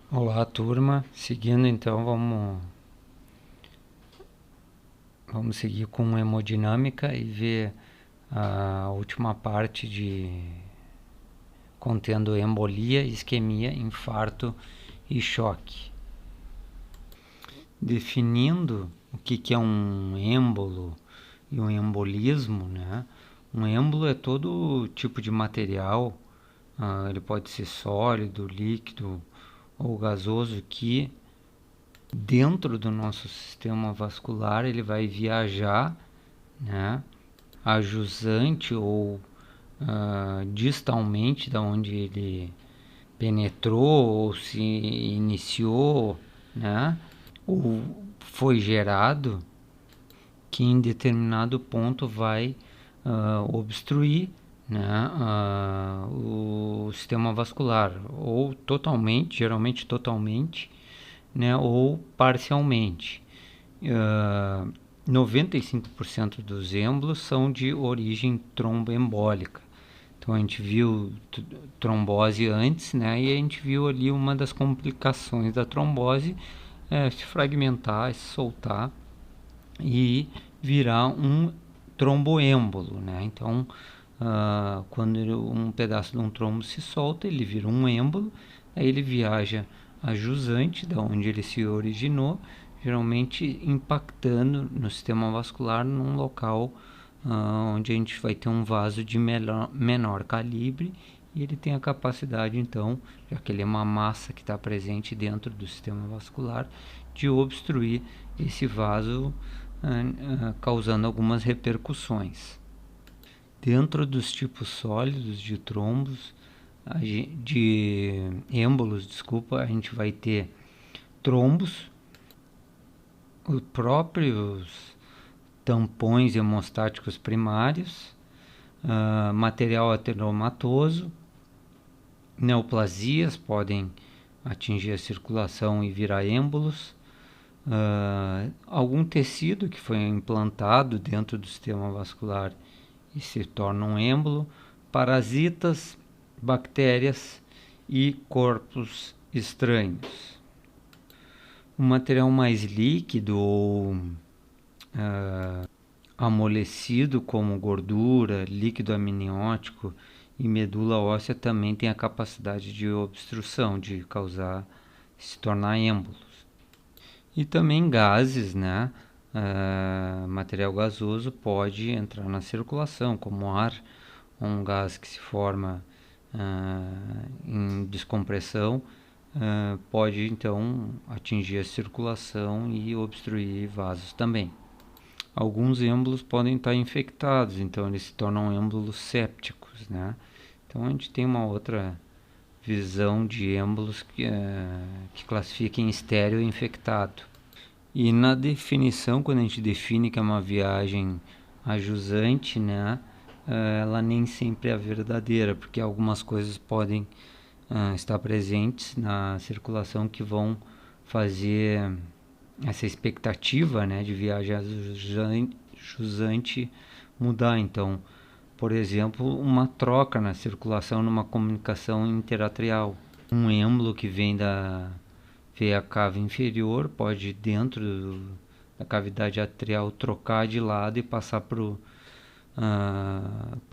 Olá, turma. Seguindo então, vamos seguir com hemodinâmica e ver a última parte de contendo embolia, isquemia, infarto e choque. Definindo o que é um êmbolo e um embolismo, né? Um êmbolo é todo tipo de material, ele pode ser sólido, líquido ou gasoso que dentro do nosso sistema vascular ele vai viajar, né, a jusante ou distalmente da onde ele penetrou ou se iniciou, né, ou foi gerado, que em determinado ponto vai obstruir, né, o sistema vascular, ou totalmente, geralmente totalmente, né, ou parcialmente. Uh, 95% dos êmbolos são de origem tromboembólica. Então a gente viu trombose antes, né? E a gente viu ali uma das complicações da trombose se fragmentar, se soltar e virar um tromboêmbolo, né? Então, quando um pedaço de um trombo se solta, ele vira um êmbolo, aí ele viaja a jusante, da onde ele se originou, geralmente impactando no sistema vascular num local onde a gente vai ter um vaso de menor calibre e ele tem a capacidade, então, já que ele é uma massa que está presente dentro do sistema vascular, de obstruir esse vaso, causando algumas repercussões. Dentro dos tipos sólidos de trombos, de êmbolos, desculpa, a gente vai ter trombos, os próprios tampões hemostáticos primários, material ateromatoso, neoplasias podem atingir a circulação e virar êmbolos, algum tecido que foi implantado dentro do sistema vascular e se torna um êmbolo, parasitas, bactérias e corpos estranhos. Um material mais líquido ou amolecido, como gordura, líquido amniótico e medula óssea, também tem a capacidade de obstrução, de causar, se tornar êmbolos. E também gases, né? Material gasoso pode entrar na circulação, como ar, um gás que se forma em descompressão, pode então atingir a circulação e obstruir vasos também. Alguns êmbolos podem estar infectados, então eles se tornam êmbolos sépticos, né? Então a gente tem uma outra visão de êmbolos que classifica em estéreo infectado. E na definição, quando a gente define que é uma viagem ajusante, né, ela nem sempre é a verdadeira, porque algumas coisas podem estar presentes na circulação que vão fazer essa expectativa, né, de viagem jusante mudar. Então, por exemplo, uma troca na circulação numa comunicação interatrial. Um êmbolo que vem da veia cava inferior pode, dentro da cavidade atrial, trocar de lado e passar para o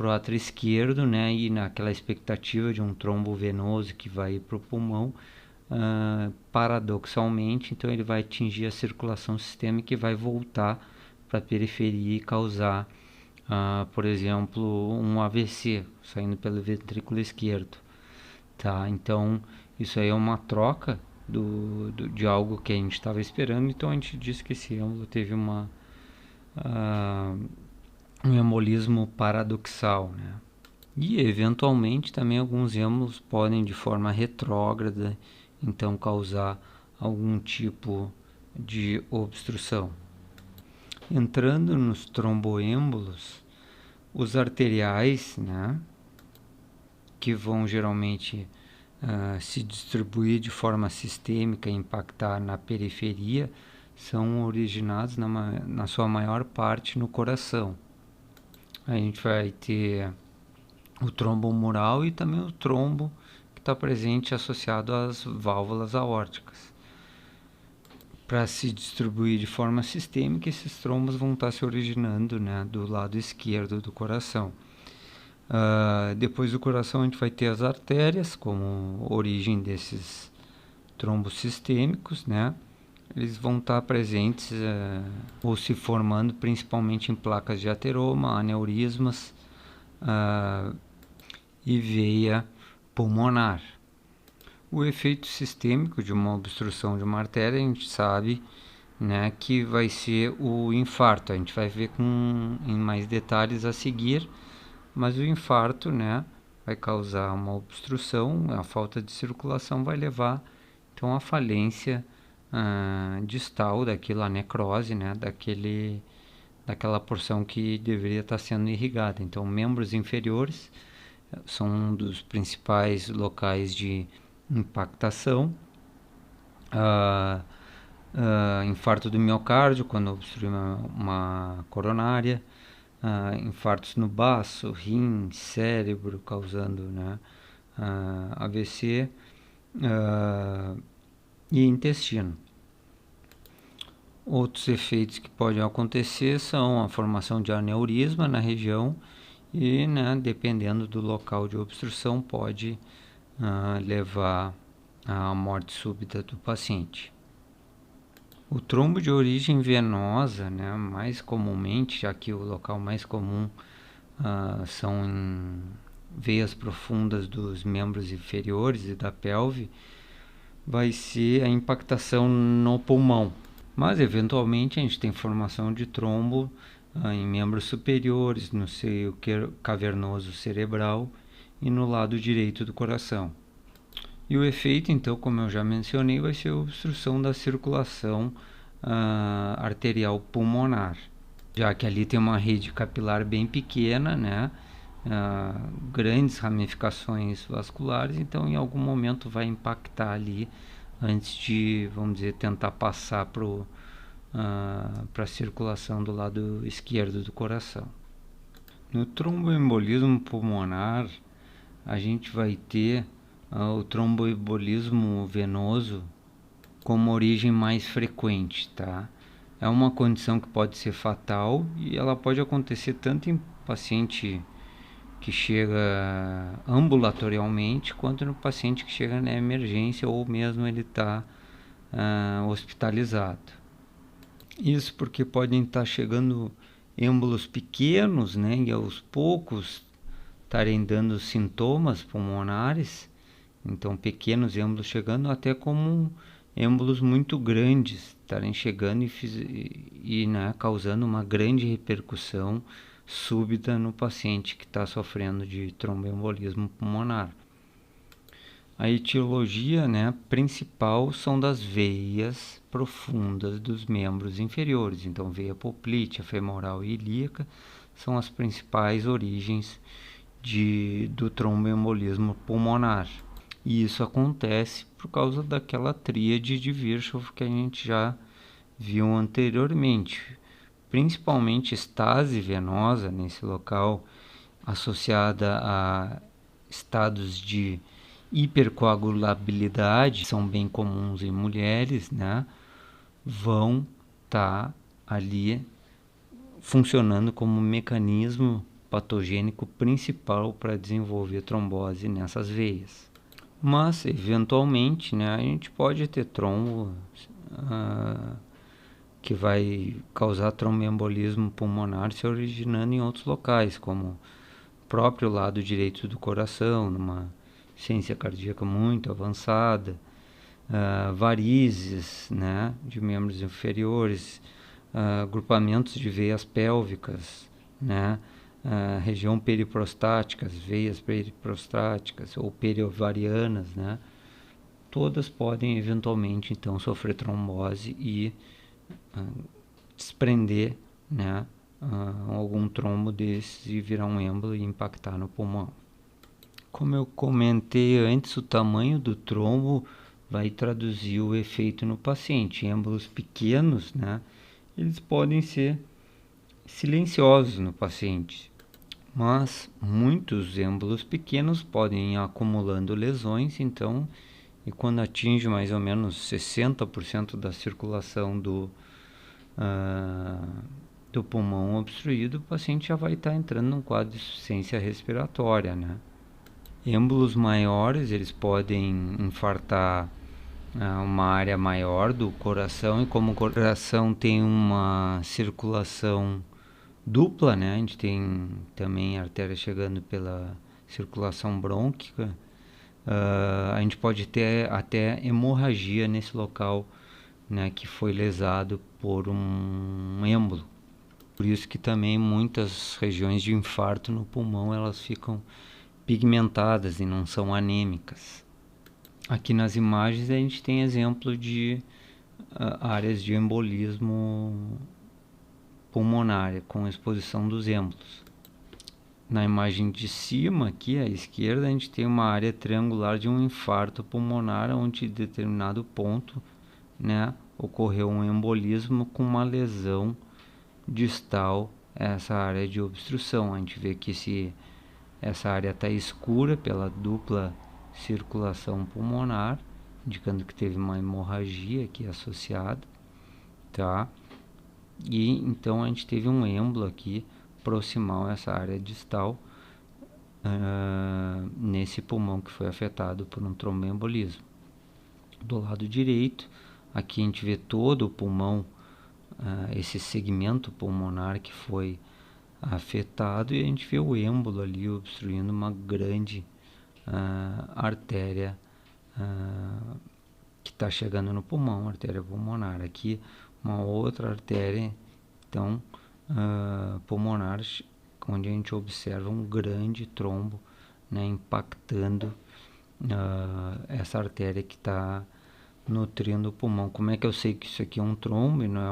átrio esquerdo, né? E naquela expectativa de um trombo venoso que vai para o pulmão, paradoxalmente, então ele vai atingir a circulação sistêmica e vai voltar para a periferia e causar, por exemplo, um AVC saindo pelo ventrículo esquerdo, tá? Então isso aí é uma troca de algo que a gente estava esperando, então a gente disse que esse êmbolo teve um embolismo paradoxal, né? E eventualmente também alguns êmbolos podem de forma retrógrada então causar algum tipo de obstrução. Entrando nos tromboêmbolos, os arteriais, né, que vão geralmente se distribuir de forma sistêmica e impactar na periferia, são originados na sua maior parte no coração. A gente vai ter o trombo mural e também o trombo que está presente associado às válvulas aórticas. Para se distribuir de forma sistêmica, esses trombos vão estar se originando, né, do lado esquerdo do coração. Depois do coração a gente vai ter as artérias como origem desses trombos sistêmicos, né? Eles vão estar presentes ou se formando principalmente em placas de ateroma, aneurismas e veia pulmonar. O efeito sistêmico de uma obstrução de uma artéria, a gente sabe, né, que vai ser o infarto. A gente vai ver em mais detalhes a seguir, mas o infarto, né, vai causar uma obstrução, a falta de circulação vai levar então à falência distal daquilo, a necrose, né, daquela porção que deveria estar sendo irrigada. Então, membros inferiores são um dos principais locais de impactação. Infarto do miocárdio, quando obstrui uma coronária. Infartos no baço, rim, cérebro, causando, né, AVC e intestino. Outros efeitos que podem acontecer são a formação de aneurisma na região e, né, dependendo do local de obstrução, pode levar à morte súbita do paciente. O trombo de origem venosa, né, mais comumente, já que o local mais comum são em veias profundas dos membros inferiores e da pelve, vai ser a impactação no pulmão. Mas, eventualmente, a gente tem formação de trombo em membros superiores, no seio cavernoso cerebral e no lado direito do coração. E o efeito, então, como eu já mencionei, vai ser a obstrução da circulação arterial pulmonar, já que ali tem uma rede capilar bem pequena, né? Grandes ramificações vasculares, então em algum momento vai impactar ali antes de, vamos dizer, tentar passar para a circulação do lado esquerdo do coração. No tromboembolismo pulmonar, a gente vai ter o tromboembolismo venoso como origem mais frequente, tá? É uma condição que pode ser fatal e ela pode acontecer tanto em paciente que chega ambulatorialmente, quanto no paciente que chega na emergência ou mesmo ele está hospitalizado. Isso porque podem estar chegando êmbolos pequenos, né, e aos poucos estarem dando sintomas pulmonares, então pequenos êmbolos chegando, até como êmbolos muito grandes estarem chegando e né, causando uma grande repercussão súbita no paciente que está sofrendo de tromboembolismo pulmonar. A etiologia, né, principal são das veias profundas dos membros inferiores. Então, veia poplítea, femoral e ilíaca são as principais origens do tromboembolismo pulmonar. E isso acontece por causa daquela tríade de Virchow que a gente já viu anteriormente. Principalmente estase venosa nesse local, associada a estados de hipercoagulabilidade, são bem comuns em mulheres, né? Vão estar ali funcionando como mecanismo patogênico principal para desenvolver trombose nessas veias. Mas, eventualmente, né, a gente pode ter trombo que vai causar tromboembolismo pulmonar se originando em outros locais, como o próprio lado direito do coração, numa ciência cardíaca muito avançada, varizes, né, de membros inferiores, agrupamentos de veias pélvicas, né, região periprostática, veias periprostáticas ou periovarianas, né, todas podem eventualmente então sofrer trombose e desprender, né, algum trombo desses e virar um êmbolo e impactar no pulmão. Como eu comentei antes, o tamanho do trombo vai traduzir o efeito no paciente. Êmbolos pequenos, né, eles podem ser silenciosos no paciente, Mas muitos êmbolos pequenos podem ir acumulando lesões, então, e quando atinge mais ou menos 60% da circulação do pulmão obstruído, o paciente já vai estar entrando num quadro de insuficiência respiratória, né? Êmbolos maiores, eles podem infartar uma área maior do coração, e como o coração tem uma circulação dupla, né? A gente tem também artéria chegando pela circulação brônquica, a gente pode ter até hemorragia nesse local, né, que foi lesado por um êmbolo. Por isso que também muitas regiões de infarto no pulmão elas ficam pigmentadas e não são anêmicas. Aqui nas imagens a gente tem exemplo de áreas de embolismo pulmonar com exposição dos êmbolos. Na imagem de cima, aqui à esquerda, a gente tem uma área triangular de um infarto pulmonar, onde em determinado ponto, né, ocorreu um embolismo com uma lesão distal essa área de obstrução. A gente vê que essa área está escura pela dupla circulação pulmonar, indicando que teve uma hemorragia aqui associada, tá? E então a gente teve um êmbolo aqui proximal a essa área distal, nesse pulmão que foi afetado por um tromboembolismo. Do lado direito, aqui a gente vê todo o pulmão, esse segmento pulmonar que foi afetado, e a gente vê o êmbolo ali obstruindo uma grande artéria que está chegando no pulmão, artéria pulmonar. Aqui uma outra artéria, então, pulmonar, onde a gente observa um grande trombo, né, impactando essa artéria que está nutrindo o pulmão. Como é que eu sei que isso aqui é um trombo e não é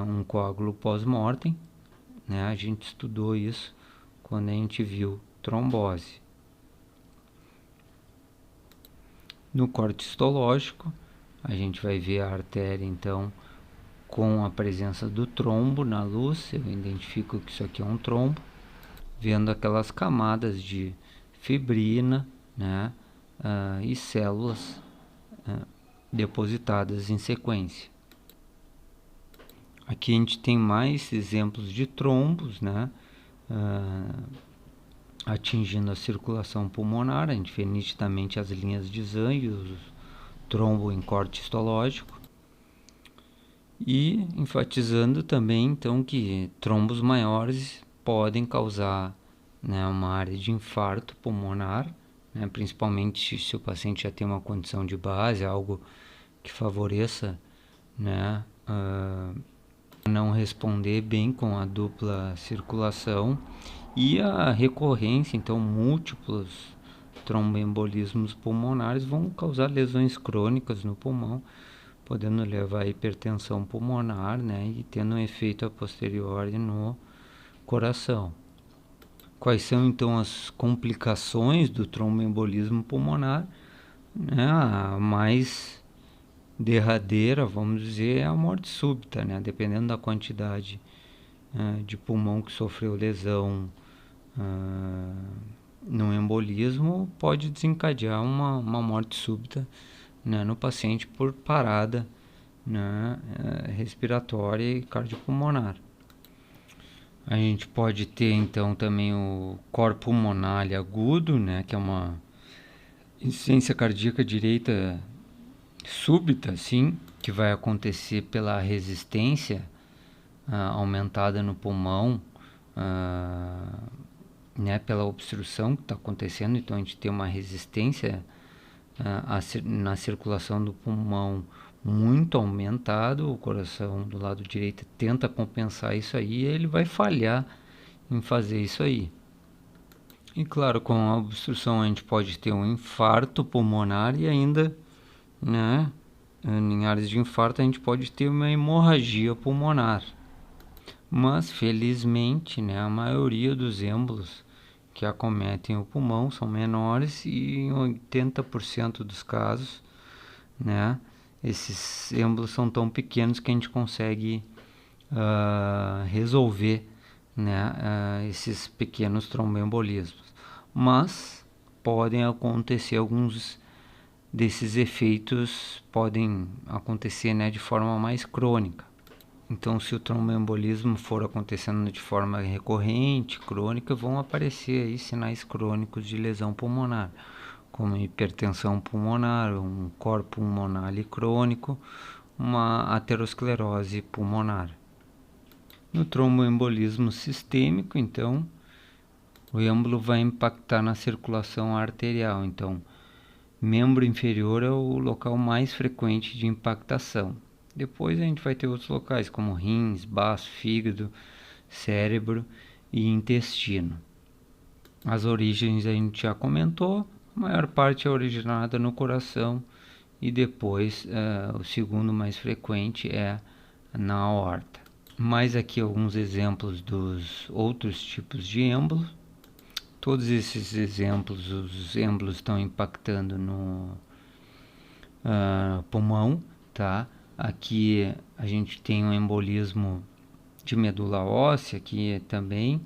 um coágulo pós-mortem, né? A gente estudou isso quando a gente viu trombose. No corte histológico, a gente vai ver a artéria, então, com a presença do trombo na luz. Eu identifico que isso aqui é um trombo, vendo aquelas camadas de fibrina, né, e células depositadas em sequência. Aqui a gente tem mais exemplos de trombos, né, atingindo a circulação pulmonar. A gente vê nitidamente as linhas de Zange, o trombo em corte histológico, e enfatizando também então que trombos maiores podem causar, né, uma área de infarto pulmonar, né, principalmente se o paciente já tem uma condição de base, algo que favoreça, né, não responder bem com a dupla circulação, e a recorrência, então múltiplos tromboembolismos pulmonares vão causar lesões crônicas no pulmão, podendo levar a hipertensão pulmonar, né, e tendo um efeito a posteriori no coração. Quais são então as complicações do tromboembolismo pulmonar? Né, a mais derradeira, vamos dizer, é a morte súbita, né? Dependendo da quantidade de pulmão que sofreu lesão no embolismo, pode desencadear uma morte súbita, né, no paciente por parada, né, respiratória e cardiopulmonar. A gente pode ter então também o cor pulmonar agudo, né, que é uma insuficiência cardíaca direita súbita, sim, que vai acontecer pela resistência aumentada no pulmão, né, pela obstrução que está acontecendo. Então a gente tem uma resistência na circulação do pulmão muito aumentado. O coração do lado direito tenta compensar isso aí, e ele vai falhar em fazer isso aí. E claro, com a obstrução a gente pode ter um infarto pulmonar, e ainda, né, em áreas de infarto a gente pode ter uma hemorragia pulmonar. Mas felizmente, né, a maioria dos êmbolos que acometem o pulmão são menores, e em 80% dos casos, né, esses êmbolos são tão pequenos que a gente consegue resolver né, esses pequenos tromboembolismos. Mas podem acontecer alguns desses efeitos, podem acontecer, né, de forma mais crônica. Então, se o tromboembolismo for acontecendo de forma recorrente, crônica, vão aparecer aí sinais crônicos de lesão pulmonar, como hipertensão pulmonar, um corpo pulmonar crônico, uma aterosclerose pulmonar. No tromboembolismo sistêmico, então, o êmbolo vai impactar na circulação arterial. Então, membro inferior é o local mais frequente de impactação. Depois a gente vai ter outros locais como rins, baço, fígado, cérebro e intestino. As origens a gente já comentou, a maior parte é originada no coração e depois o segundo mais frequente é na aorta. Mais aqui alguns exemplos dos outros tipos de êmbolos. Todos esses exemplos, os êmbolos estão impactando no pulmão, tá? Aqui a gente tem um embolismo de medula óssea, aqui também,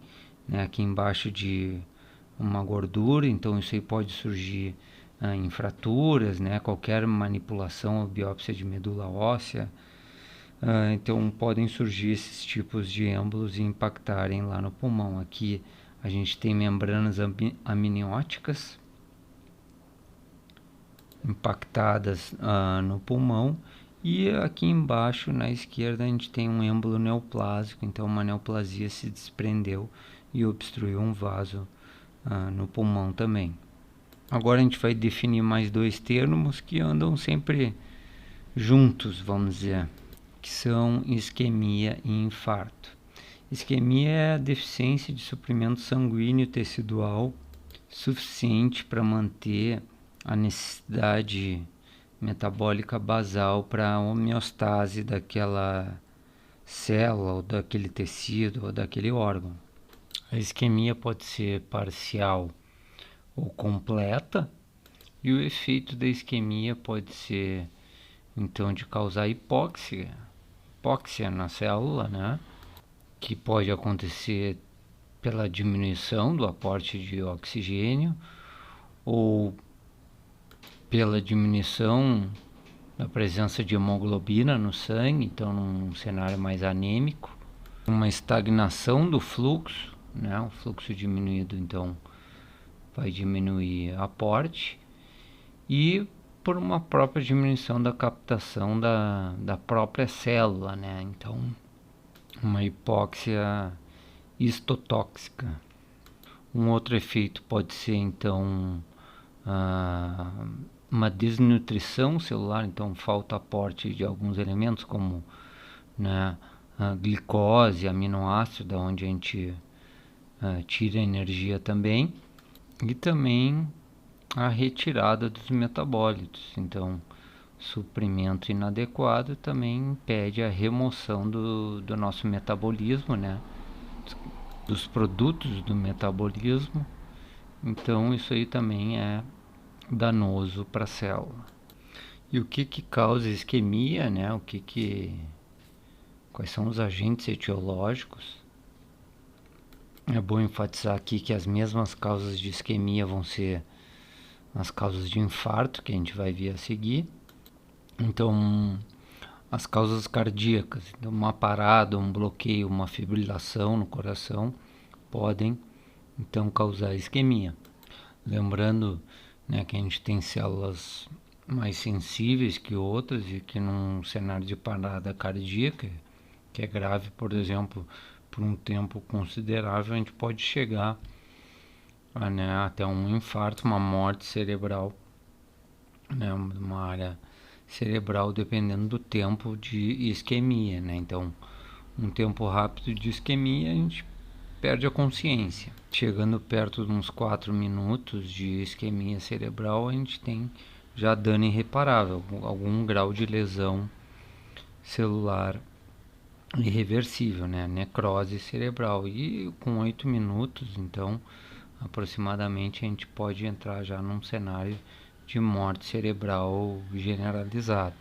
né? Aqui embaixo de uma gordura, então isso aí pode surgir em fraturas, né? Qualquer manipulação ou biópsia de medula óssea, então podem surgir esses tipos de êmbolos e impactarem lá no pulmão. Aqui a gente tem membranas amnióticas impactadas no pulmão, e aqui embaixo na esquerda a gente tem um êmbolo neoplásico, então uma neoplasia se desprendeu e obstruiu um vaso no pulmão também. Agora a gente vai definir mais dois termos que andam sempre juntos, vamos dizer, que são isquemia e infarto. Isquemia é a deficiência de suprimento sanguíneo tecidual suficiente para manter a necessidade metabólica basal para a homeostase daquela célula ou daquele tecido ou daquele órgão. A isquemia pode ser parcial ou completa, e o efeito da isquemia pode ser então de causar hipóxia na célula, né? Que pode acontecer pela diminuição do aporte de oxigênio ou pela diminuição da presença de hemoglobina no sangue, então num cenário mais anêmico, uma estagnação do fluxo, né? O fluxo diminuído, então vai diminuir aporte, e por uma própria diminuição da captação da própria célula, né? Então, uma hipóxia histotóxica. Um outro efeito pode ser, então, uma desnutrição celular, então falta aporte de alguns elementos como, né, a glicose, aminoácido, da onde a gente tira energia também, e também a retirada dos metabólitos. Então, suprimento inadequado também impede a remoção do nosso metabolismo, né, dos produtos do metabolismo. Então, isso aí também é danoso para a célula. E o que causa isquemia, né? Quais são os agentes etiológicos? É bom enfatizar aqui que as mesmas causas de isquemia vão ser as causas de infarto, que a gente vai ver a seguir. Então, as causas cardíacas, então, uma parada, um bloqueio, uma fibrilação no coração podem então causar isquemia. Lembrando, né, que a gente tem células mais sensíveis que outras, e que num cenário de parada cardíaca, que é grave, por exemplo, por um tempo considerável, a gente pode chegar né, até um infarto, uma morte cerebral, né, uma área cerebral, dependendo do tempo de isquemia, né? Então, um tempo rápido de isquemia, a gente perde a consciência. Chegando perto de uns 4 minutos de isquemia cerebral, a gente tem já dano irreparável, algum grau de lesão celular irreversível, né? Necrose cerebral. E com 8 minutos, então, aproximadamente, a gente pode entrar já num cenário de morte cerebral generalizada.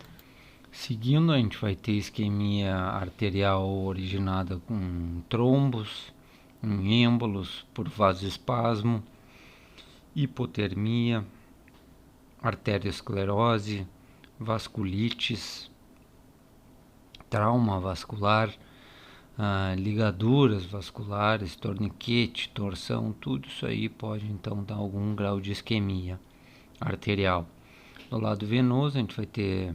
Seguindo, a gente vai ter isquemia arterial originada com trombos, em êmbolos por vasoespasmo, hipotermia, arteriosclerose, vasculites, trauma vascular, ligaduras vasculares, torniquete, torção, tudo isso aí pode então dar algum grau de isquemia arterial. Do lado venoso a gente vai ter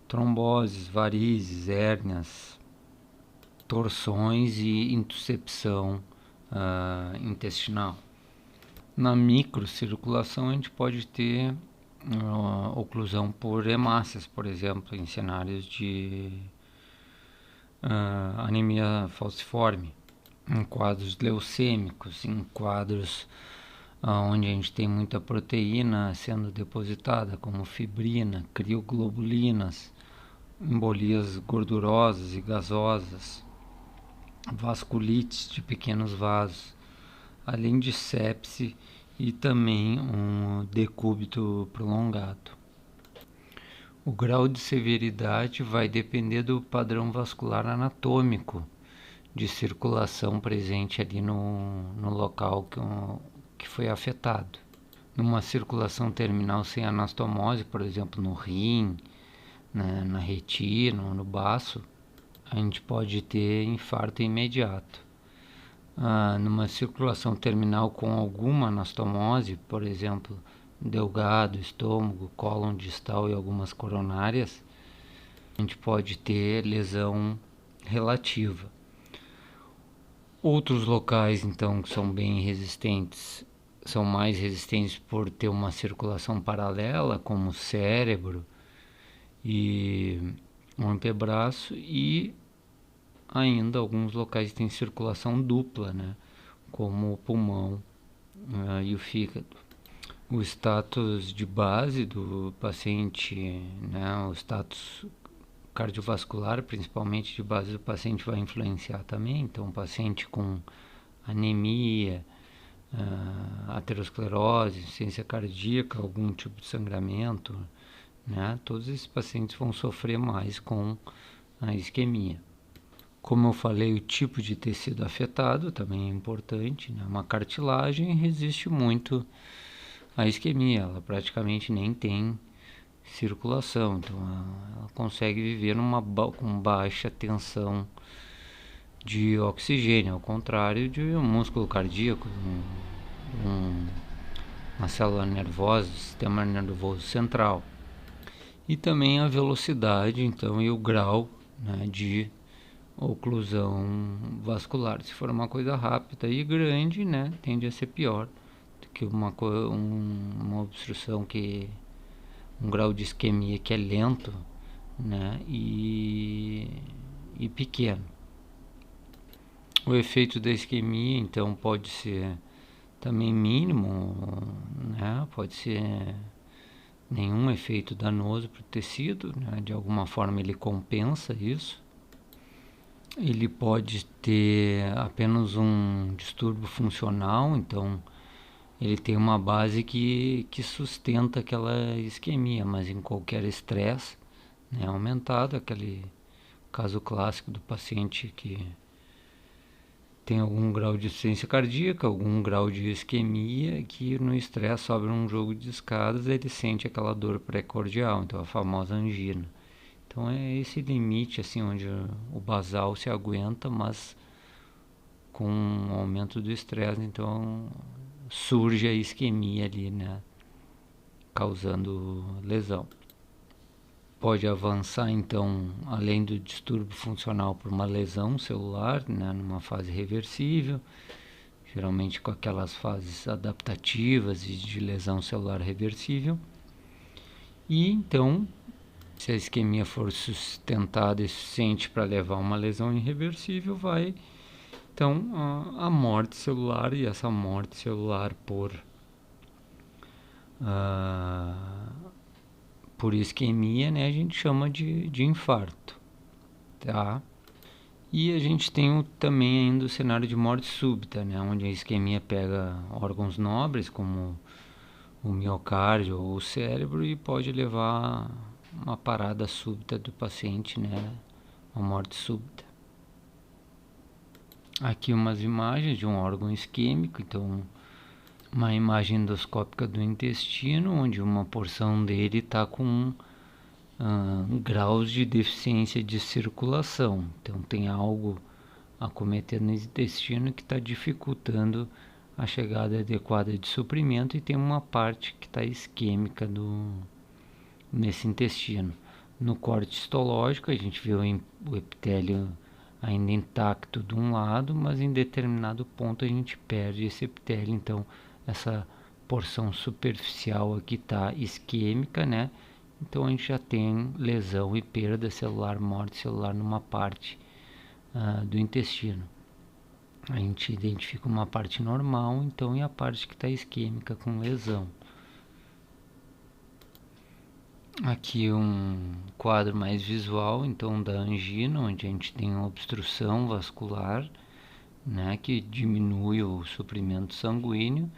tromboses, varizes, hérnias, torções e intuscepção intestinal. Na microcirculação a gente pode ter oclusão por hemácias, por exemplo, em cenários de anemia falciforme, em quadros leucêmicos, em quadros onde a gente tem muita proteína sendo depositada, como fibrina, crioglobulinas, embolias gordurosas e gasosas, vasculites de pequenos vasos, além de sepse e também um decúbito prolongado. O grau de severidade vai depender do padrão vascular anatômico de circulação presente ali no local que foi afetado. Numa circulação terminal sem anastomose, por exemplo, no rim, na retina ou no baço, a gente pode ter infarto imediato. Numa circulação terminal com alguma anastomose, por exemplo, delgado, estômago, cólon distal e algumas coronárias, a gente pode ter lesão relativa. Outros locais, então, que são bem resistentes, são mais resistentes por ter uma circulação paralela, como o cérebro e o antebraço, e ainda alguns locais têm circulação dupla, né, como o pulmão e o fígado. O status de base do paciente, né, o status cardiovascular, principalmente de base do paciente, vai influenciar também. Então, um paciente com anemia, aterosclerose, insuficiência cardíaca, algum tipo de sangramento, né, todos esses pacientes vão sofrer mais com a isquemia. Como eu falei, o tipo de tecido afetado também é importante, né? Uma cartilagem resiste muito à isquemia, ela praticamente nem tem circulação, então ela consegue viver com baixa tensão de oxigênio, ao contrário de um músculo cardíaco, uma célula nervosa, sistema nervoso central. E também a velocidade, então, e o grau, né, de oclusão vascular. Se for uma coisa rápida e grande, né, tende a ser pior do que uma obstrução um grau de isquemia que é lento, né, e pequeno. O efeito da isquemia, então, pode ser também mínimo, né, pode ser nenhum efeito danoso para o tecido, né, de alguma forma ele compensa isso. Ele pode ter apenas um distúrbio funcional, então ele tem uma base que sustenta aquela isquemia, mas em qualquer estresse, né, aumentado, aquele caso clássico do paciente que tem algum grau de insuficiência cardíaca, algum grau de isquemia, que no estresse sobre um jogo de escadas ele sente aquela dor pré-cordial, então a famosa angina. Então é esse limite assim onde o basal se aguenta, mas com o aumento do estresse, então surge a isquemia ali, né, causando lesão. Pode avançar então, além do distúrbio funcional, por uma lesão celular, né, numa fase reversível, geralmente com aquelas fases adaptativas e de lesão celular reversível. E então, se a isquemia for sustentada e suficiente para levar a uma lesão irreversível, vai então a morte celular, e essa morte celular por isquemia, né, a gente chama de infarto, tá? E a gente tem também ainda o cenário de morte súbita, né, onde a isquemia pega órgãos nobres como o miocárdio ou o cérebro e pode levar uma parada súbita do paciente, né, uma morte súbita. Aqui umas imagens de um órgão isquêmico, então uma imagem endoscópica do intestino, onde uma porção dele está com graus de deficiência de circulação. Então tem algo acometendo no intestino que está dificultando a chegada adequada de suprimento, e tem uma parte que está isquêmica nesse intestino. No corte histológico a gente vê o epitélio ainda intacto de um lado, mas em determinado ponto a gente perde esse epitélio, então essa porção superficial aqui está isquêmica, né? Então a gente já tem lesão e perda celular, morte celular numa parte do intestino. A gente identifica uma parte normal, então, e a parte que está isquêmica com lesão. Aqui um quadro mais visual, então, da angina, onde a gente tem uma obstrução vascular, né, que diminui o suprimento sanguíneo,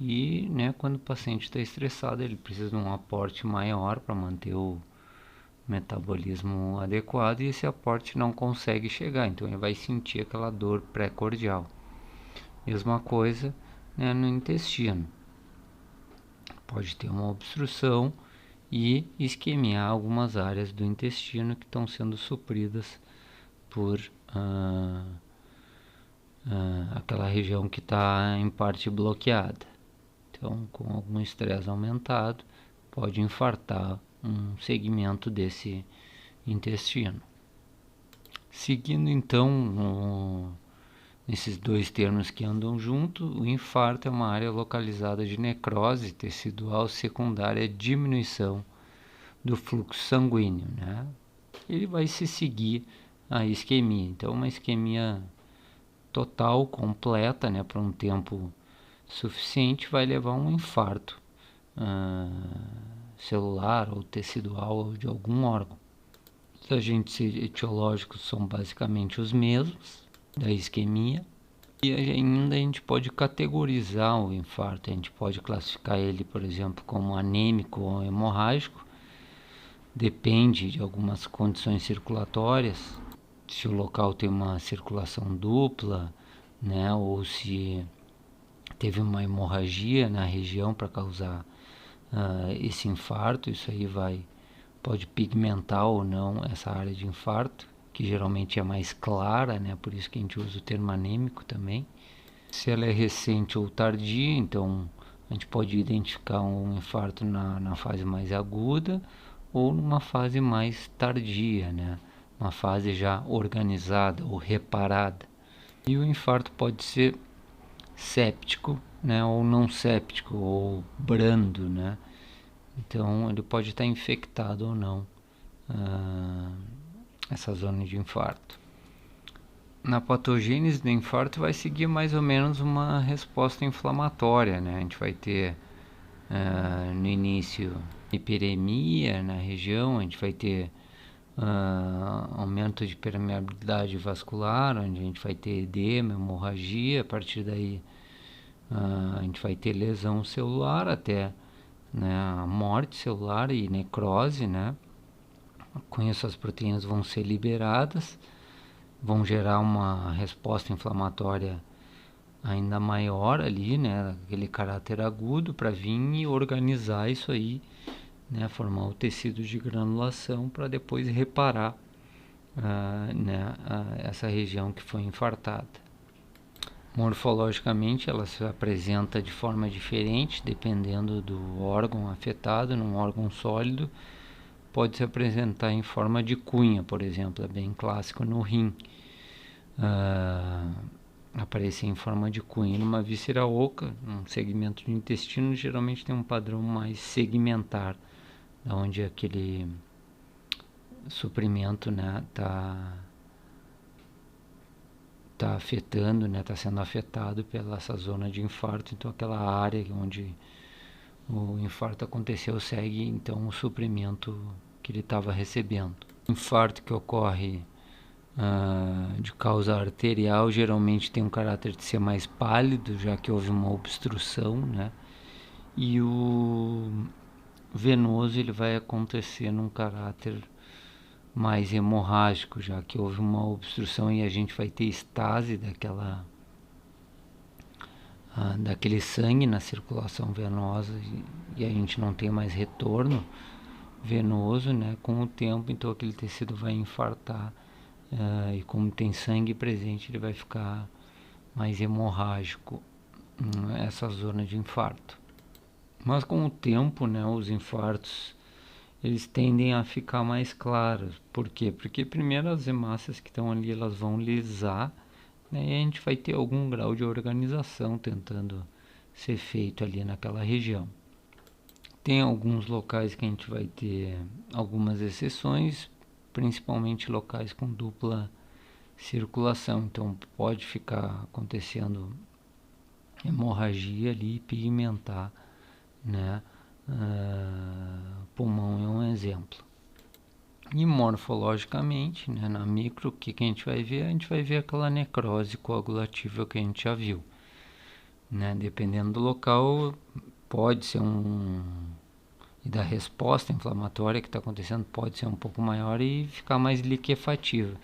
e, né, quando o paciente está estressado, ele precisa de um aporte maior para manter o metabolismo adequado, e esse aporte não consegue chegar, então ele vai sentir aquela dor pré-cordial. Mesma coisa, né, no intestino. Pode ter uma obstrução e isquemiar algumas áreas do intestino que estão sendo supridas por aquela região que está em parte bloqueada. Então, com algum estresse aumentado, pode infartar um segmento desse intestino. Seguindo então nesses dois termos que andam junto, o infarto é uma área localizada de necrose tecidual secundária à diminuição do fluxo sanguíneo, né? Ele vai se seguir a isquemia. Então, uma isquemia total, completa, né, por um tempo suficiente, vai levar a um infarto celular ou tecidual ou de algum órgão. Os agentes etiológicos são basicamente os mesmos da isquemia, e ainda a gente pode categorizar o infarto. A gente pode classificar ele, por exemplo, como anêmico ou hemorrágico. Depende de algumas condições circulatórias, se o local tem uma circulação dupla, né, ou se teve uma hemorragia na região para causar esse infarto. Isso aí pode pigmentar ou não essa área de infarto, que geralmente é mais clara, né? Por isso que a gente usa o termo anêmico também. Se ela é recente ou tardia, então a gente pode identificar um infarto na fase mais aguda ou numa fase mais tardia, né? Uma fase já organizada ou reparada. E o infarto pode ser séptico, né? Ou não séptico, ou brando, né? Então ele pode estar infectado ou não essa zona de infarto. Na patogênese do infarto vai seguir mais ou menos uma resposta inflamatória, né? A gente vai ter no início hiperemia na região, a gente vai ter aumento de permeabilidade vascular, onde a gente vai ter edema, hemorragia. A partir daí a gente vai ter lesão celular até, né, a morte celular e necrose, né? Com isso as proteínas vão ser liberadas, vão gerar uma resposta inflamatória ainda maior ali, né, aquele caráter agudo para vir e organizar isso aí, né, formar o tecido de granulação para depois reparar né, essa região que foi infartada. Morfologicamente ela se apresenta de forma diferente dependendo do órgão afetado. Num órgão sólido pode se apresentar em forma de cunha, por exemplo, é bem clássico no rim. Aparecer em forma de cunha. Numa víscera oca, um segmento do intestino, geralmente tem um padrão mais segmentar, onde aquele suprimento, né, tá afetando, né, tá sendo afetado pela essa zona de infarto. Então aquela área onde o infarto aconteceu segue então o suprimento que ele estava recebendo. O infarto que ocorre de causa arterial geralmente tem um caráter de ser mais pálido, já que houve uma obstrução, né? E o venoso ele vai acontecer num caráter mais hemorrágico, já que houve uma obstrução e a gente vai ter estase daquele sangue na circulação venosa e a gente não tem mais retorno venoso, né? Com o tempo, então aquele tecido vai infartar e como tem sangue presente, ele vai ficar mais hemorrágico, essa zona de infarto. Mas com o tempo, né, os infartos eles tendem a ficar mais claros. Por quê? Porque primeiro as hemácias que estão ali elas vão lisar, né, e a gente vai ter algum grau de organização tentando ser feito ali naquela região. Tem alguns locais que a gente vai ter algumas exceções, principalmente locais com dupla circulação. Então pode ficar acontecendo hemorragia ali, pigmentar, né? Pulmão é um exemplo. E morfologicamente, né, na micro, o que a gente vai ver? A gente vai ver aquela necrose coagulativa que a gente já viu. Né? Dependendo do local, pode ser e da resposta inflamatória que está acontecendo, pode ser um pouco maior e ficar mais liquefativa.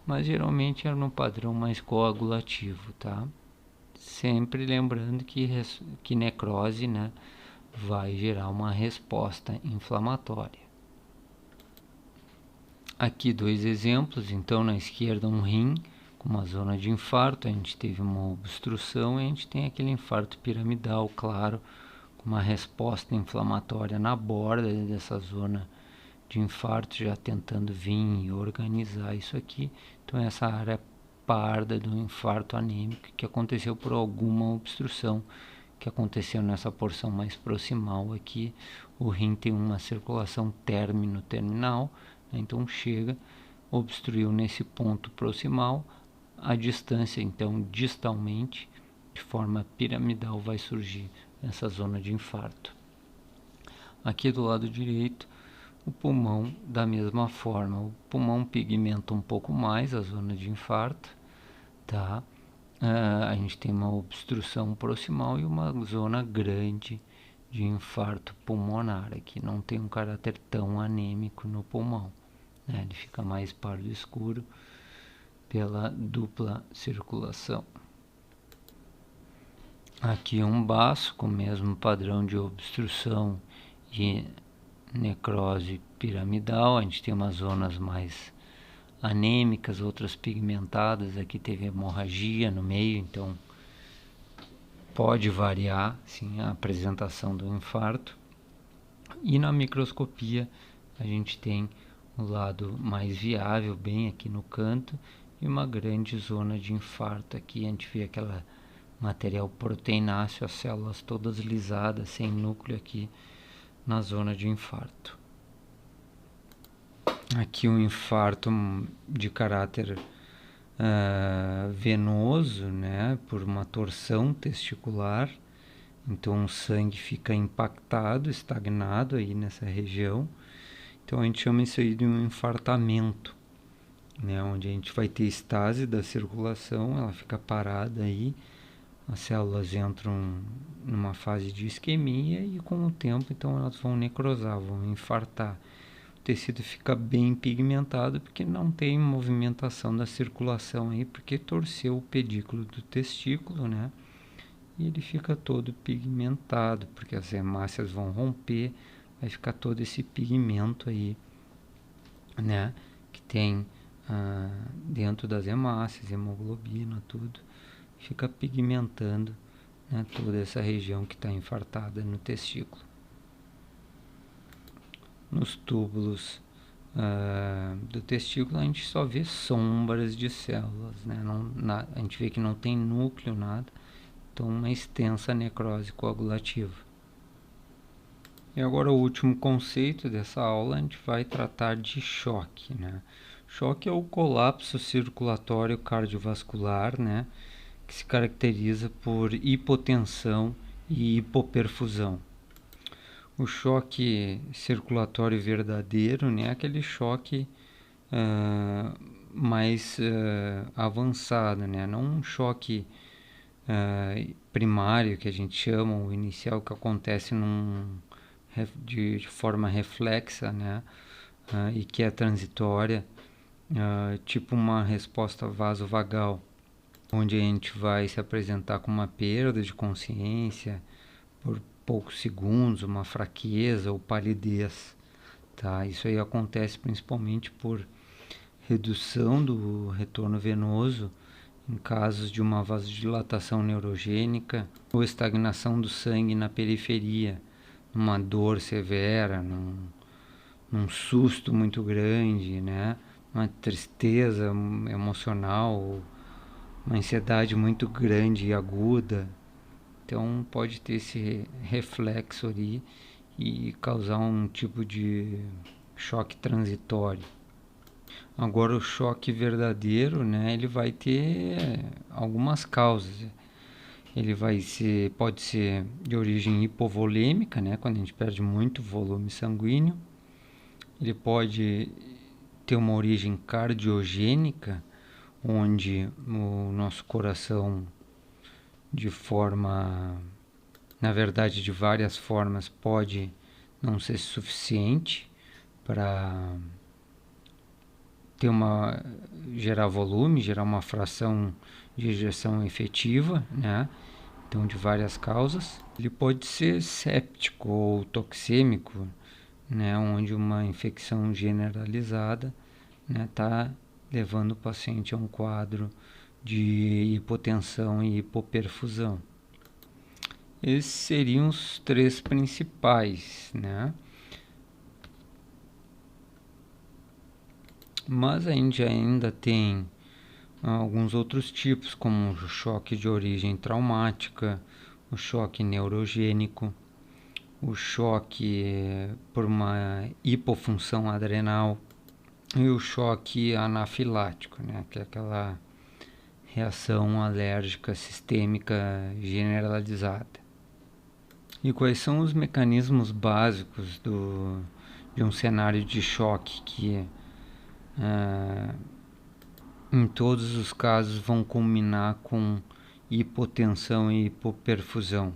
Mas geralmente é no padrão mais coagulativo, tá? Sempre lembrando que necrose, né, vai gerar uma resposta inflamatória. Aqui dois exemplos, então na esquerda um rim com uma zona de infarto, a gente teve uma obstrução e a gente tem aquele infarto piramidal, claro, com uma resposta inflamatória na borda dessa zona de infarto, já tentando vir e organizar isso aqui. Então essa área parda do infarto anêmico que aconteceu por alguma obstrução que aconteceu nessa porção mais proximal aqui. O rim tem uma circulação término-terminal, né? Então chega, obstruiu nesse ponto proximal, a distância então distalmente, de forma piramidal, vai surgir essa zona de infarto. Aqui do lado direito, o pulmão da mesma forma. O pulmão pigmenta um pouco mais a zona de infarto, tá? A gente tem uma obstrução proximal e uma zona grande de infarto pulmonar. Aqui não tem um caráter tão anêmico no pulmão, né? Ele fica mais pardo escuro pela dupla circulação. Aqui um baço com o mesmo padrão de obstrução e necrose piramidal. A gente tem umas zonas mais anêmicas, outras pigmentadas. Aqui teve hemorragia no meio, então pode variar, sim, a apresentação do infarto. E na microscopia a gente tem o lado mais viável, bem aqui no canto, e uma grande zona de infarto. Aqui a gente vê aquela material proteináceo, as células todas lisadas, sem núcleo aqui na zona de infarto. Aqui um infarto de caráter venoso, né, por uma torção testicular. Então o sangue fica impactado, estagnado aí nessa região. Então a gente chama isso aí de um infartamento, né, onde a gente vai ter estase da circulação, ela fica parada aí, as células entram numa fase de isquemia e com o tempo então elas vão necrosar, vão infartar. O tecido fica bem pigmentado porque não tem movimentação da circulação aí, porque torceu o pedículo do testículo, né? E ele fica todo pigmentado, porque as hemácias vão romper, vai ficar todo esse pigmento aí, né? Que tem dentro das hemácias, hemoglobina, tudo, fica pigmentando, né, toda essa região que está infartada no testículo. Nos túbulos do testículo a gente só vê sombras de células, né? A gente vê que não tem núcleo, nada, então uma extensa necrose coagulativa. E agora o último conceito dessa aula, a gente vai tratar de choque, né? Choque é o colapso circulatório cardiovascular, né, que se caracteriza por hipotensão e hipoperfusão. O choque circulatório verdadeiro, né, é aquele choque mais avançado, né, não um choque primário que a gente chama, o inicial, que acontece de forma reflexa, né, e que é transitória, tipo uma resposta vasovagal, onde a gente vai se apresentar com uma perda de consciência por poucos segundos, uma fraqueza ou palidez, tá? Isso aí acontece principalmente por redução do retorno venoso em casos de uma vasodilatação neurogênica ou estagnação do sangue na periferia, numa dor severa, num susto muito grande, né? Uma tristeza emocional, uma ansiedade muito grande e aguda. Então pode ter esse reflexo ali e causar um tipo de choque transitório. Agora o choque verdadeiro, né, ele vai ter algumas causas. Pode ser de origem hipovolêmica, né, quando a gente perde muito volume sanguíneo. Ele pode ter uma origem cardiogênica, onde o nosso coração, de forma, na verdade, de várias formas, pode não ser suficiente para gerar volume, gerar uma fração de ejeção efetiva, né? Então, de várias causas. Ele pode ser séptico ou toxêmico, né? Onde uma infecção generalizada está levando o paciente a um quadro de hipotensão e hipoperfusão. Esses seriam os três principais, né? Mas a gente ainda tem alguns outros tipos, como o choque de origem traumática, o choque neurogênico, o choque por uma hipofunção adrenal e o choque anafilático, né? Que é aquela reação alérgica sistêmica generalizada. E quais são os mecanismos básicos de um cenário de choque que em todos os casos vão culminar com hipotensão e hipoperfusão?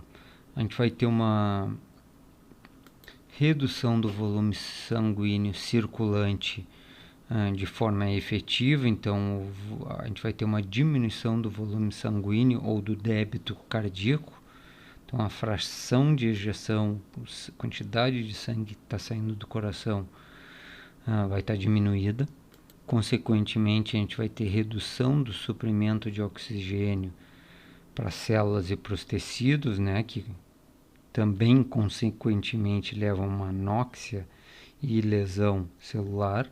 A gente vai ter uma redução do volume sanguíneo circulante de forma efetiva, então a gente vai ter uma diminuição do volume sanguíneo ou do débito cardíaco. Então a fração de ejeção, a quantidade de sangue que está saindo do coração vai estar diminuída. Consequentemente, a gente vai ter redução do suprimento de oxigênio para as células e para os tecidos, né, que também consequentemente levam a uma anóxia e lesão celular.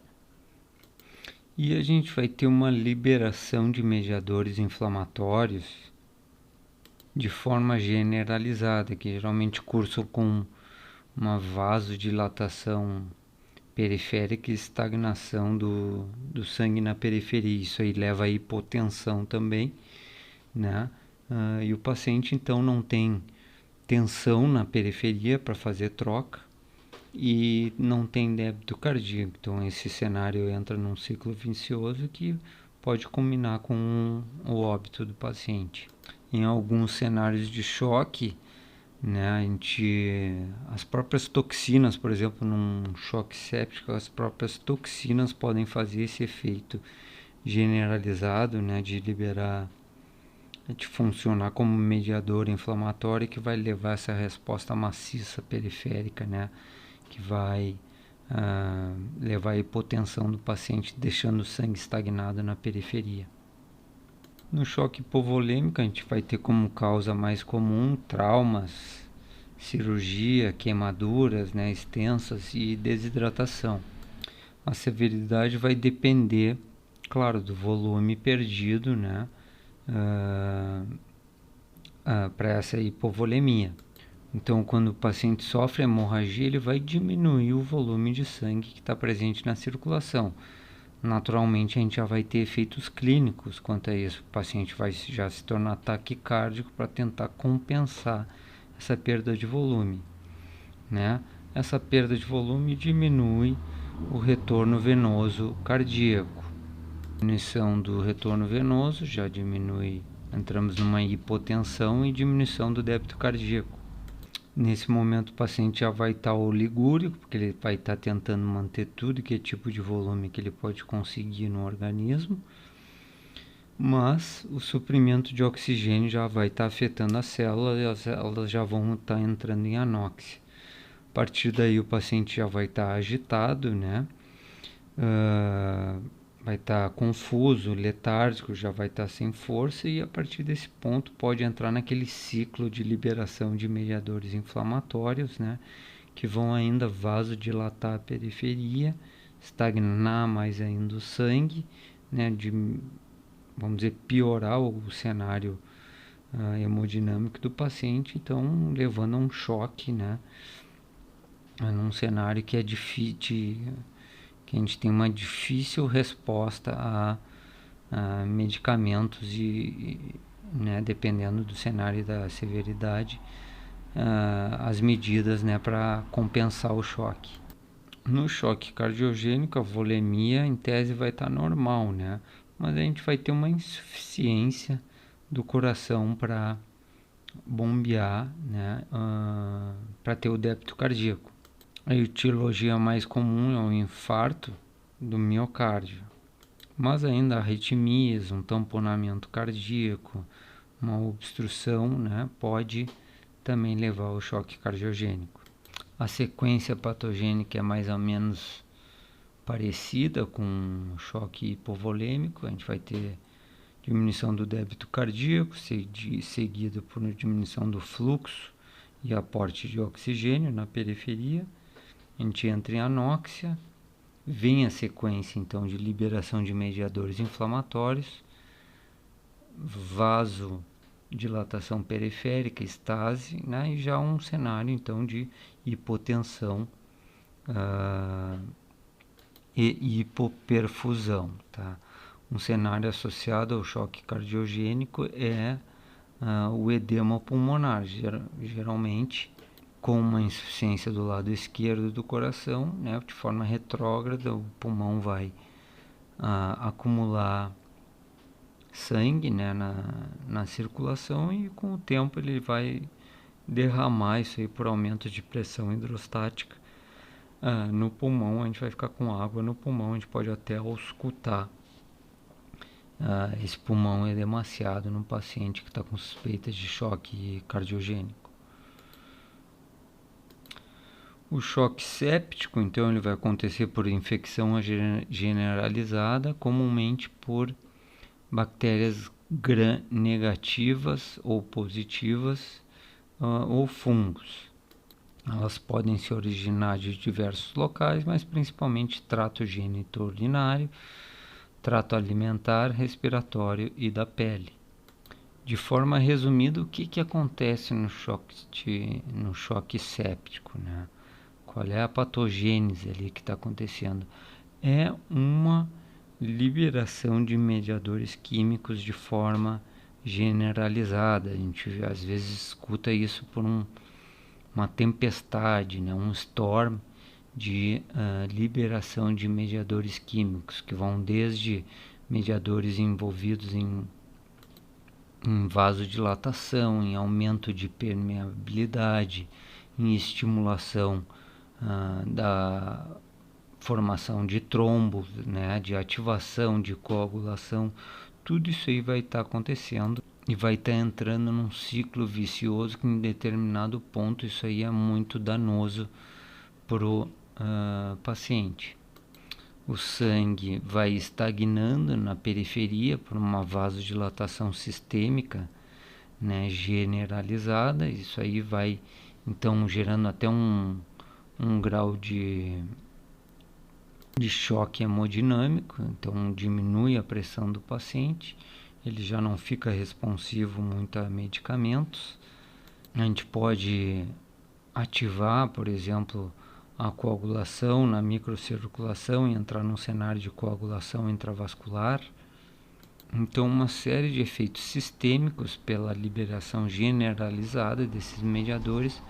E a gente vai ter uma liberação de mediadores inflamatórios de forma generalizada, que geralmente cursam com uma vasodilatação periférica e estagnação do sangue na periferia. Isso aí leva a hipotensão também, né? E o paciente então não tem tensão na periferia para fazer troca e não tem débito cardíaco. Então esse cenário entra num ciclo vicioso que pode culminar com o óbito do paciente. Em alguns cenários de choque, né, as próprias toxinas, por exemplo, num choque séptico, as próprias toxinas podem fazer esse efeito generalizado, né, de funcionar como mediador inflamatório que vai levar essa resposta maciça periférica, né, que vai levar à hipotensão do paciente, deixando o sangue estagnado na periferia. No choque hipovolêmico, a gente vai ter como causa mais comum traumas, cirurgia, queimaduras, né, extensas e desidratação. A severidade vai depender, claro, do volume perdido, né, para essa hipovolemia. Então, quando o paciente sofre hemorragia, ele vai diminuir o volume de sangue que está presente na circulação. Naturalmente, a gente já vai ter efeitos clínicos quanto a isso. O paciente vai já se tornar taquicárdico para tentar compensar essa perda de volume, né? Essa perda de volume diminui o retorno venoso cardíaco. Diminuição do retorno venoso já diminui, entramos numa hipotensão e diminuição do débito cardíaco. Nesse momento o paciente já vai estar oligúrico, porque ele vai estar tentando manter tudo que é tipo de volume que ele pode conseguir no organismo, mas o suprimento de oxigênio já vai estar afetando a célula e as células já vão estar entrando em anóxia. A partir daí o paciente já vai estar agitado, né? Vai estar confuso, letárgico, já vai estar sem força, e a partir desse ponto pode entrar naquele ciclo de liberação de mediadores inflamatórios, né? Que vão ainda vasodilatar a periferia, estagnar mais ainda o sangue, né? Vamos dizer, piorar o cenário hemodinâmico do paciente, então levando a um choque, né? Num cenário que é difícil, que a gente tem uma difícil resposta a medicamentos né, dependendo do cenário e da severidade, as medidas, né, para compensar o choque. No choque cardiogênico, a volemia em tese vai estar normal, né? Mas a gente vai ter uma insuficiência do coração para bombear, né? Para ter o débito cardíaco. A etiologia mais comum é o infarto do miocárdio, mas ainda arritmias, um tamponamento cardíaco, uma obstrução, né, pode também levar ao choque cardiogênico. A sequência patogênica é mais ou menos parecida com o choque hipovolêmico. A gente vai ter diminuição do débito cardíaco, seguido por diminuição do fluxo e aporte de oxigênio na periferia. A gente entra em anóxia, vem a sequência então de liberação de mediadores inflamatórios, vasodilatação periférica, estase, né? E já um cenário então de hipotensão e hipoperfusão, tá? Um cenário associado ao choque cardiogênico é o edema pulmonar, geralmente com uma insuficiência do lado esquerdo do coração, né, de forma retrógrada, o pulmão vai acumular sangue, né, na circulação, e com o tempo ele vai derramar isso aí por aumento de pressão hidrostática no pulmão. A gente vai ficar com água no pulmão, a gente pode até auscultar esse pulmão edemaciado no paciente que está com suspeita de choque cardiogênico. O choque séptico, então, ele vai acontecer por infecção generalizada, comumente por bactérias gram-negativas ou positivas ou fungos. Elas podem se originar de diversos locais, mas principalmente trato genito-urinário, trato alimentar, respiratório e da pele. De forma resumida, o que acontece no choque séptico, né? Qual é a patogênese ali que está acontecendo? É uma liberação de mediadores químicos de forma generalizada. A gente às vezes escuta isso por uma tempestade, né? Um storm de liberação de mediadores químicos, que vão desde mediadores envolvidos em vasodilatação, em aumento de permeabilidade, em estimulação da formação de trombos, né, de ativação, de coagulação. Tudo isso aí vai estar acontecendo e vai estar entrando num ciclo vicioso que em determinado ponto isso aí é muito danoso para o paciente. O sangue vai estagnando na periferia por uma vasodilatação sistêmica, né, generalizada. Isso aí vai então gerando até um grau de choque hemodinâmico, então diminui a pressão do paciente, ele já não fica responsivo muito a medicamentos. A gente pode ativar, por exemplo, a coagulação na microcirculação e entrar num cenário de coagulação intravascular. Então, uma série de efeitos sistêmicos pela liberação generalizada desses mediadores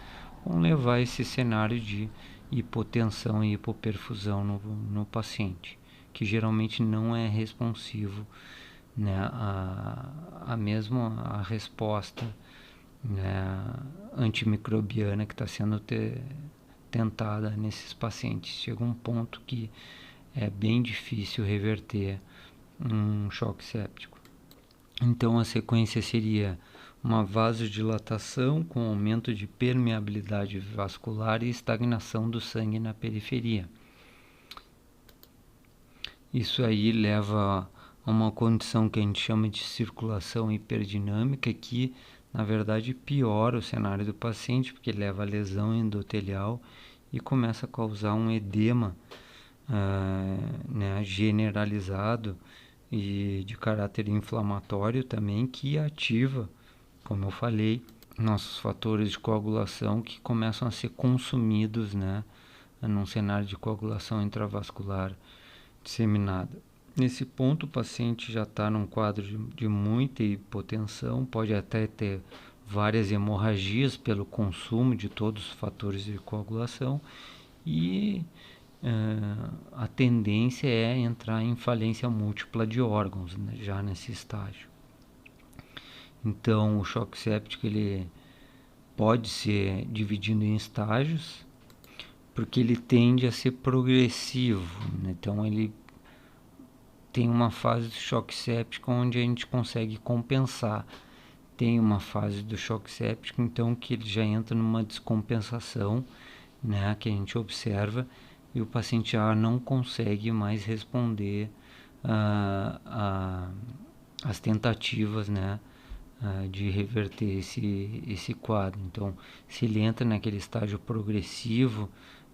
vão levar a esse cenário de hipotensão e hipoperfusão no paciente, que geralmente não é responsivo, né, a mesma resposta né, antimicrobiana que está sendo tentada nesses pacientes. Chega um ponto que é bem difícil reverter um choque séptico. Então a sequência seria uma vasodilatação com aumento de permeabilidade vascular e estagnação do sangue na periferia. Isso aí leva a uma condição que a gente chama de circulação hiperdinâmica, que na verdade piora o cenário do paciente, porque leva a lesão endotelial e começa a causar um edema né, generalizado e de caráter inflamatório também, que ativa, como eu falei, nossos fatores de coagulação que começam a ser consumidos, né, num cenário de coagulação intravascular disseminada. Nesse ponto, o paciente já está num quadro de muita hipotensão, pode até ter várias hemorragias pelo consumo de todos os fatores de coagulação e a tendência é entrar em falência múltipla de órgãos, né, já nesse estágio. Então, o choque séptico ele pode ser dividido em estágios, porque ele tende a ser progressivo, né? Então ele tem uma fase do choque séptico onde a gente consegue compensar. Tem uma fase do choque séptico, então, que ele já entra numa descompensação, né, que a gente observa, e o paciente já não consegue mais responder às tentativas, né, de reverter esse quadro. Então, se ele entra naquele estágio progressivo,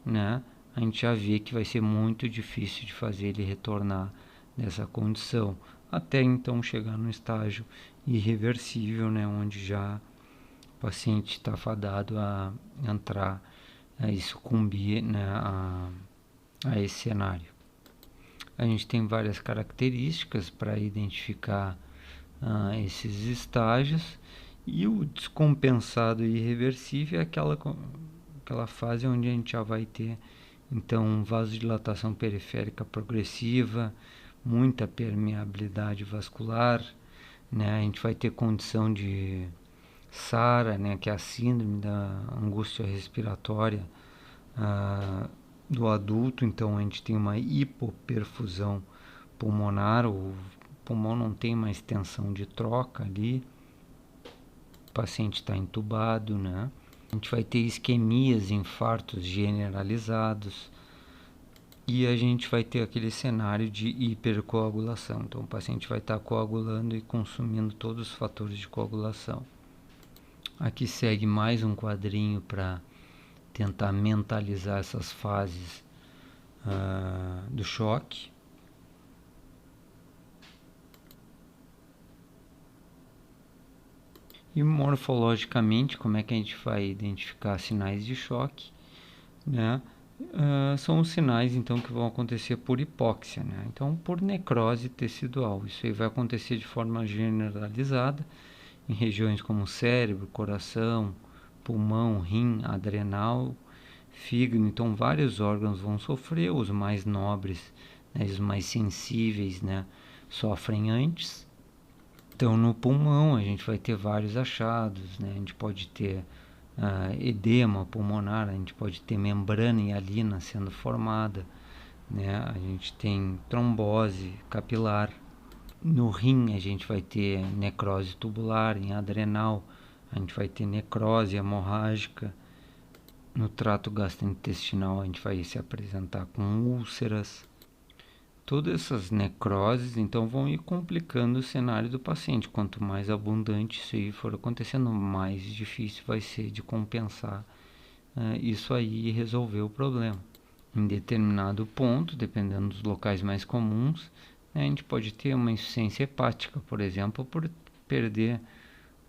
né, a gente já vê que vai ser muito difícil de fazer ele retornar nessa condição, até então chegar no estágio irreversível, né, onde já o paciente está fadado a entrar e sucumbir, né, a esse cenário. A gente tem várias características para identificar esses estágios, e o descompensado e irreversível é aquela fase onde a gente já vai ter então vasodilatação periférica progressiva, muita permeabilidade vascular, né? A gente vai ter condição de SARA, né, que é a síndrome da angústia respiratória do adulto. Então a gente tem uma hipoperfusão pulmonar, o pulmão não tem mais tensão de troca ali, o paciente está entubado, né? A gente vai ter isquemias, infartos generalizados, e a gente vai ter aquele cenário de hipercoagulação. Então o paciente vai estar coagulando e consumindo todos os fatores de coagulação. Aqui segue mais um quadrinho para tentar mentalizar essas fases do choque. E morfologicamente, como é que a gente vai identificar sinais de choque, né? São os sinais então que vão acontecer por hipóxia, né? Então por necrose tecidual. Isso aí vai acontecer de forma generalizada em regiões como cérebro, coração, pulmão, rim, adrenal, fígado. Então vários órgãos vão sofrer, os mais nobres, né, os mais sensíveis, né, sofrem antes. Então no pulmão a gente vai ter vários achados, né? A gente pode ter edema pulmonar, a gente pode ter membrana hialina sendo formada, né? A gente tem trombose capilar. No rim a gente vai ter necrose tubular, em adrenal a gente vai ter necrose hemorrágica. No trato gastrointestinal a gente vai se apresentar com úlceras. Todas essas necroses então vão ir complicando o cenário do paciente. Quanto mais abundante isso aí for acontecendo, mais difícil vai ser de compensar isso aí e resolver o problema. Em determinado ponto, dependendo dos locais mais comuns, a gente pode ter uma insuficiência hepática, por exemplo, por perder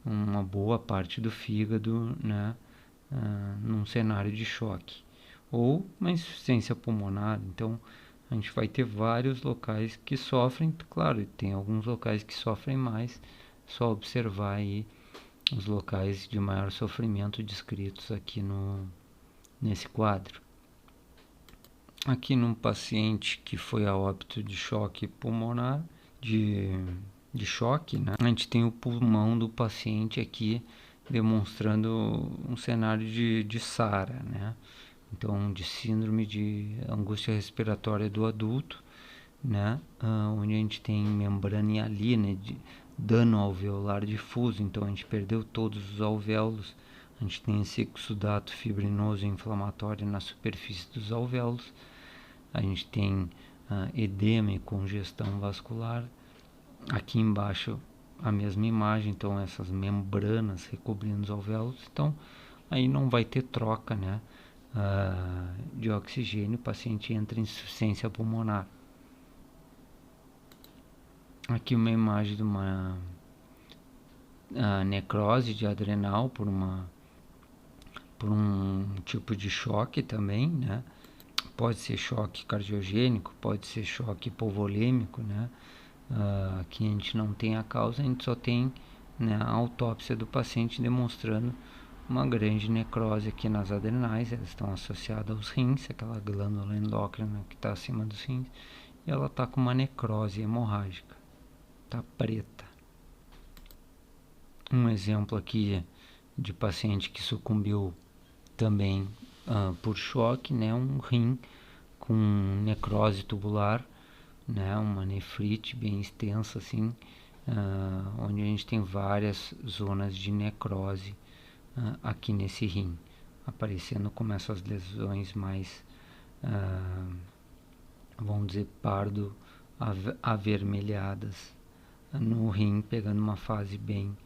uma boa parte do fígado, né, num cenário de choque. Ou uma insuficiência pulmonar. Então a gente vai ter vários locais que sofrem, claro, tem alguns locais que sofrem mais, só observar aí os locais de maior sofrimento descritos aqui nesse quadro. Aqui num paciente que foi a óbito de choque pulmonar, de choque, né? A gente tem o pulmão do paciente aqui demonstrando um cenário de SARA, né? Então, de síndrome de angústia respiratória do adulto, né? Onde a gente tem membrana hialina, de dano alveolar difuso, então a gente perdeu todos os alvéolos, a gente tem esse exudato fibrinoso e inflamatório na superfície dos alvéolos, a gente tem edema e congestão vascular. Aqui embaixo a mesma imagem, então essas membranas recobrindo os alvéolos, então aí não vai ter troca, né, de oxigênio, o paciente entra em insuficiência pulmonar. Aqui uma imagem de uma necrose de adrenal por um tipo de choque também, né? Pode ser choque cardiogênico, pode ser choque hipovolêmico, né? Aqui a gente não tem a causa, a gente só tem, né, a autópsia do paciente demonstrando uma grande necrose aqui nas adrenais. Elas estão associadas aos rins, aquela glândula endócrina que está acima dos rins, e ela está com uma necrose hemorrágica, está preta. Um exemplo aqui de paciente que sucumbiu também por choque, né, um rim com necrose tubular, né, uma nefrite bem extensa assim, onde a gente tem várias zonas de necrose aqui nesse rim, aparecendo como essas lesões mais, vamos dizer, pardo avermelhadas no rim, pegando uma fase bem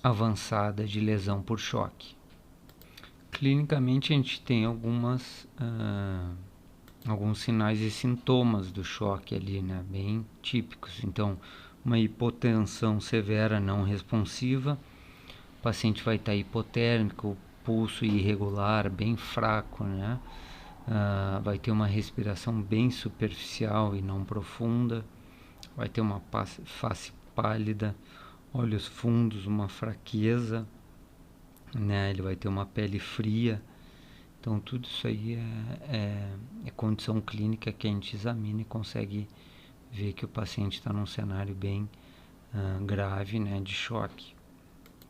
avançada de lesão por choque. Clinicamente a gente tem alguns sinais e sintomas do choque ali, né, bem típicos. Então, uma hipotensão severa não responsiva, o paciente vai estar hipotérmico, pulso irregular, bem fraco, né? Vai ter uma respiração bem superficial e não profunda, vai ter uma face pálida, olhos fundos, uma fraqueza, né? Ele vai ter uma pele fria. Então tudo isso aí é condição clínica que a gente examina e consegue ver que o paciente está num cenário bem grave, né, de choque.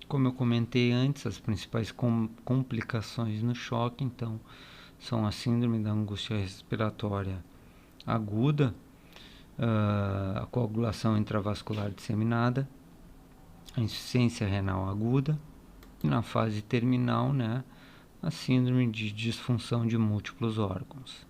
Como eu comentei antes, as principais complicações no choque, então, são a síndrome da angústia respiratória aguda, a coagulação intravascular disseminada, a insuficiência renal aguda, e na fase terminal, né, a síndrome de disfunção de múltiplos órgãos.